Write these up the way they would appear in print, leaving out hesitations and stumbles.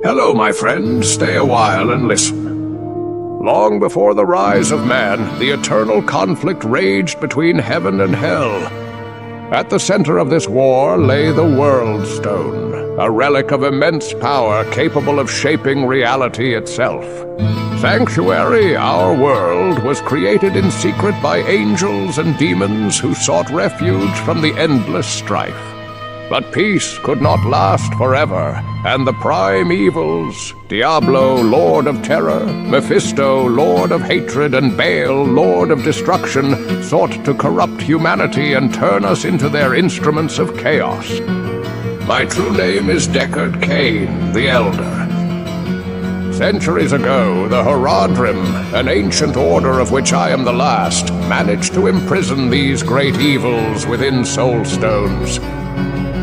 Hello, my friend. Stay a while and listen. Long before the rise of man, the eternal conflict raged between heaven and hell. At the center of this war lay the World Stone, a relic of immense power capable of shaping reality itself. Sanctuary, our world, was created in secret by angels and demons who sought refuge from the endless strife. But peace could not last forever, and the prime evils, Diablo, Lord of Terror, Mephisto, Lord of Hatred, and Baal, Lord of Destruction, sought to corrupt humanity and turn us into their instruments of chaos. My true name is Deckard Cain, the Elder. Centuries ago, the Horadrim, an ancient order of which I am the last, managed to imprison these great evils within soul stones.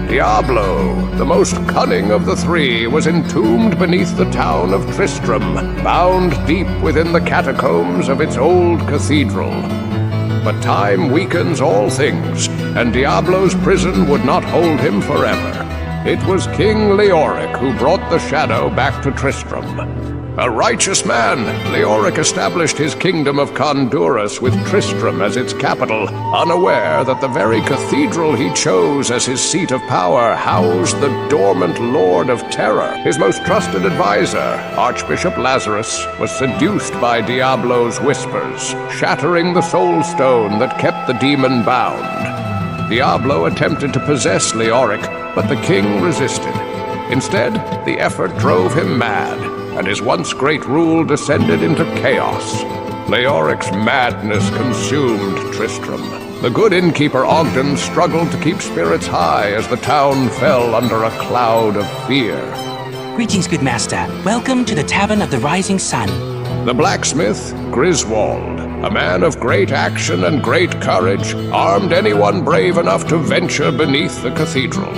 Diablo, the most cunning of the three, was entombed beneath the town of Tristram, bound deep within the catacombs of its old cathedral. But time weakens all things, and Diablo's prison would not hold him forever. It was King Leoric who brought the shadow back to Tristram. A righteous man, Leoric established his kingdom of Condurus with Tristram as its capital, unaware that the very cathedral he chose as his seat of power housed the dormant Lord of Terror. His most trusted advisor, Archbishop Lazarus, was seduced by Diablo's whispers, shattering the soul stone that kept the demon bound. Diablo attempted to possess Leoric, but the king resisted. Instead, the effort drove him mad, and his once great rule descended into chaos. Leoric's madness consumed Tristram. The good innkeeper Ogden struggled to keep spirits high as the town fell under a cloud of fear. Greetings, good master. Welcome to the Tavern of the Rising Sun. The blacksmith, Griswold, a man of great action and great courage, armed anyone brave enough to venture beneath the cathedral.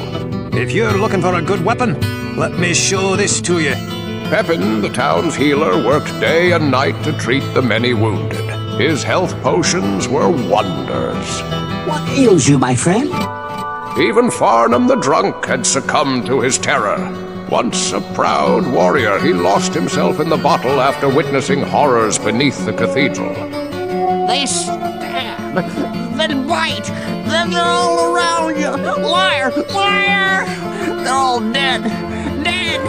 If you're looking for a good weapon, let me show this to you. Pepin, the town's healer, worked day and night to treat the many wounded. His health potions were wonders. What ails you, my friend? Even Farnham the drunk had succumbed to his terror. Once a proud warrior, he lost himself in the bottle after witnessing horrors beneath the cathedral. They stab, then bite, then they're all around you. Liar! Liar! They're all dead! Dead!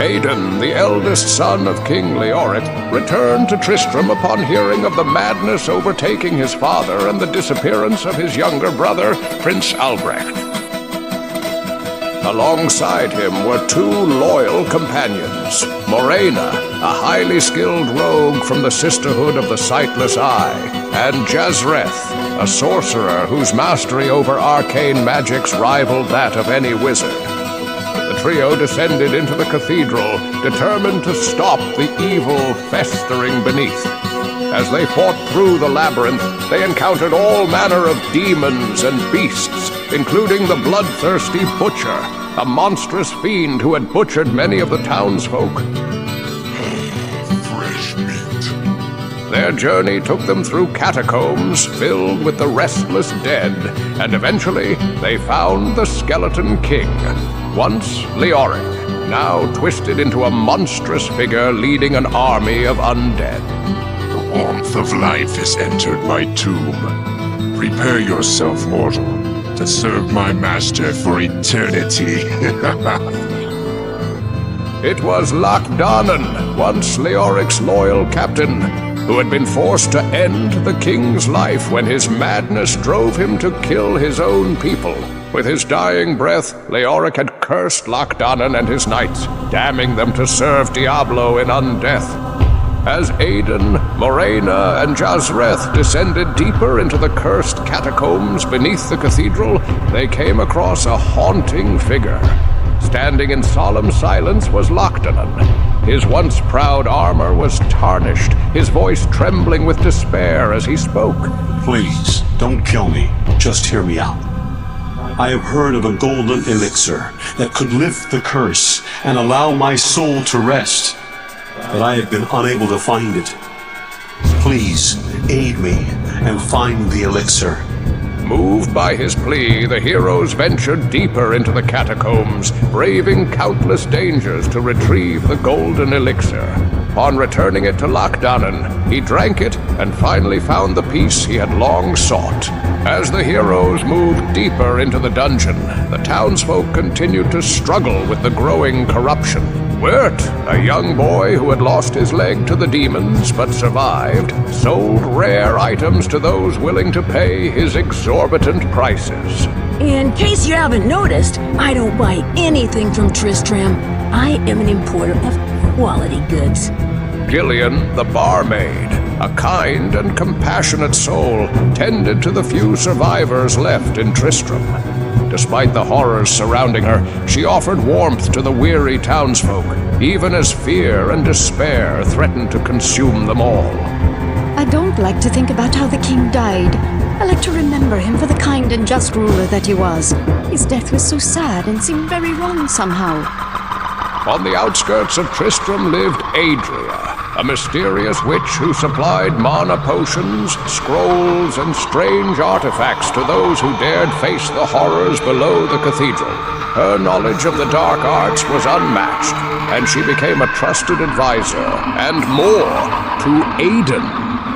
Aidan, the eldest son of King Leoric, returned to Tristram upon hearing of the madness overtaking his father and the disappearance of his younger brother, Prince Albrecht. Alongside him were two loyal companions, Moreina, a highly skilled rogue from the Sisterhood of the Sightless Eye, and Jazreth, a sorcerer whose mastery over arcane magics rivaled that of any wizard. The trio descended into the cathedral, determined to stop the evil festering beneath. As they fought through the labyrinth, they encountered all manner of demons and beasts, including the bloodthirsty Butcher, a monstrous fiend who had butchered many of the townsfolk. Fresh meat. Their journey took them through catacombs filled with the restless dead, and eventually they found the Skeleton King. Once Leoric, now twisted into a monstrous figure leading an army of undead. The warmth of life has entered my tomb. Prepare yourself, mortal, to serve my master for eternity. It was Lachdanan, once Leoric's loyal captain, who had been forced to end the king's life when his madness drove him to kill his own people. With his dying breath, Leoric had cursed Lachdanan and his knights, damning them to serve Diablo in undeath. As Aidan, Moreina, and Jazreth descended deeper into the cursed catacombs beneath the cathedral, they came across a haunting figure. Standing in solemn silence was Lachdanan. His once proud armor was tarnished, his voice trembling with despair as he spoke. Please, don't kill me. Just hear me out. I have heard of a golden elixir that could lift the curse and allow my soul to rest, but I have been unable to find it. Please, aid me and find the elixir. Moved by his plea, the heroes ventured deeper into the catacombs, braving countless dangers to retrieve the golden elixir. Upon returning it to Lachdanan, he drank it and finally found the peace he had long sought. As the heroes moved deeper into the dungeon, the townsfolk continued to struggle with the growing corruption. Wirt, a young boy who had lost his leg to the demons but survived, sold rare items to those willing to pay his exorbitant prices. In case you haven't noticed, I don't buy anything from Tristram. I am an importer of quality goods. Gillian, the barmaid, a kind and compassionate soul, tended to the few survivors left in Tristram. Despite the horrors surrounding her, she offered warmth to the weary townsfolk, even as fear and despair threatened to consume them all. I don't like to think about how the king died. I like to remember him for the kind and just ruler that he was. His death was so sad and seemed very wrong somehow. On the outskirts of Tristram lived Adria, a mysterious witch who supplied mana potions, scrolls, and strange artifacts to those who dared face the horrors below the cathedral. Her knowledge of the dark arts was unmatched, and she became a trusted advisor, and more, to Aidan,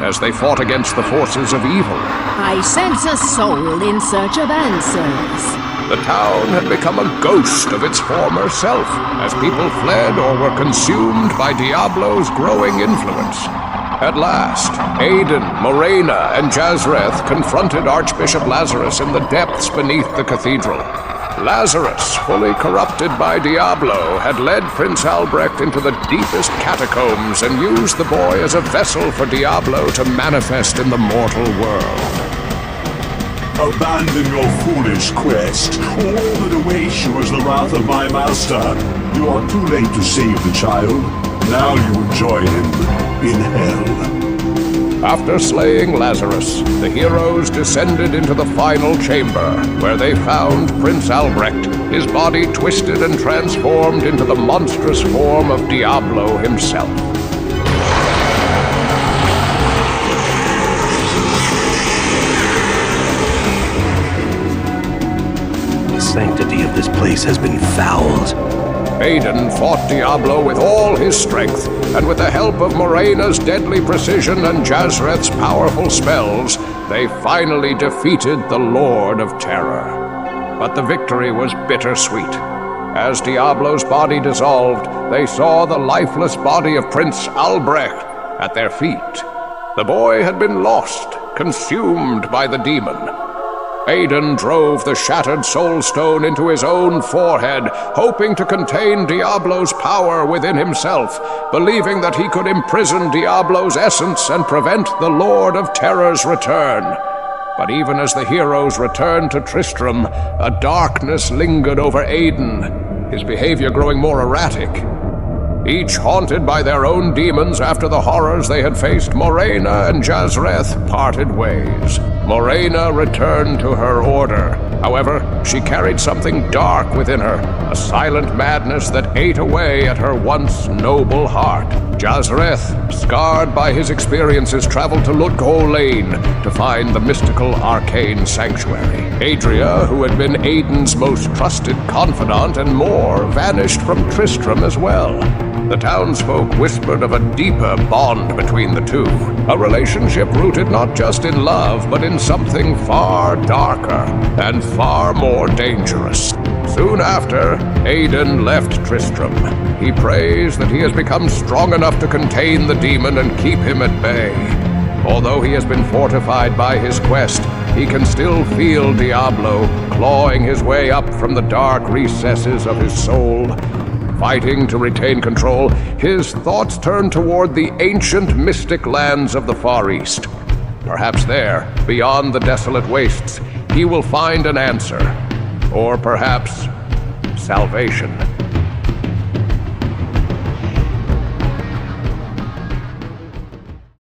as they fought against the forces of evil. I sense a soul in search of answers. The town had become a ghost of its former self, as people fled or were consumed by Diablo's growing influence. At last, Aidan, Moreina, and Jazreth confronted Archbishop Lazarus in the depths beneath the cathedral. Lazarus, fully corrupted by Diablo, had led Prince Albrecht into the deepest catacombs and used the boy as a vessel for Diablo to manifest in the mortal world. Abandon your foolish quest. All that awaits you is the wrath of my master. You are too late to save the child. Now you will join him in hell. After slaying Lazarus, the heroes descended into the final chamber, where they found Prince Albrecht, his body twisted and transformed into the monstrous form of Diablo himself. The sanctity of this place has been fouled. Aidan fought Diablo with all his strength, and with the help of Moreina's deadly precision and Jazreth's powerful spells, they finally defeated the Lord of Terror. But the victory was bittersweet. As Diablo's body dissolved, they saw the lifeless body of Prince Albrecht at their feet. The boy had been lost, consumed by the demon. Aidan drove the shattered soul stone into his own forehead, hoping to contain Diablo's power within himself, believing that he could imprison Diablo's essence and prevent the Lord of Terror's return. But even as the heroes returned to Tristram, a darkness lingered over Aidan, his behavior growing more erratic. Each haunted by their own demons after the horrors they had faced, Moreina and Jazreth parted ways. Moreina returned to her order. However, she carried something dark within her, a silent madness that ate away at her once noble heart. Jazreth, scarred by his experiences, traveled to Ludgol Lane to find the mystical arcane sanctuary. Adria, who had been Aidan's most trusted confidant and more, vanished from Tristram as well. The townsfolk whispered of a deeper bond between the two, a relationship rooted not just in love, but in something far darker and far more dangerous. Soon after, Aidan left Tristram. He prays that he has become strong enough to contain the demon and keep him at bay. Although he has been fortified by his quest, he can still feel Diablo clawing his way up from the dark recesses of his soul. Fighting to retain control, his thoughts turn toward the ancient mystic lands of the Far East. Perhaps there, beyond the desolate wastes, he will find an answer. Or perhaps salvation.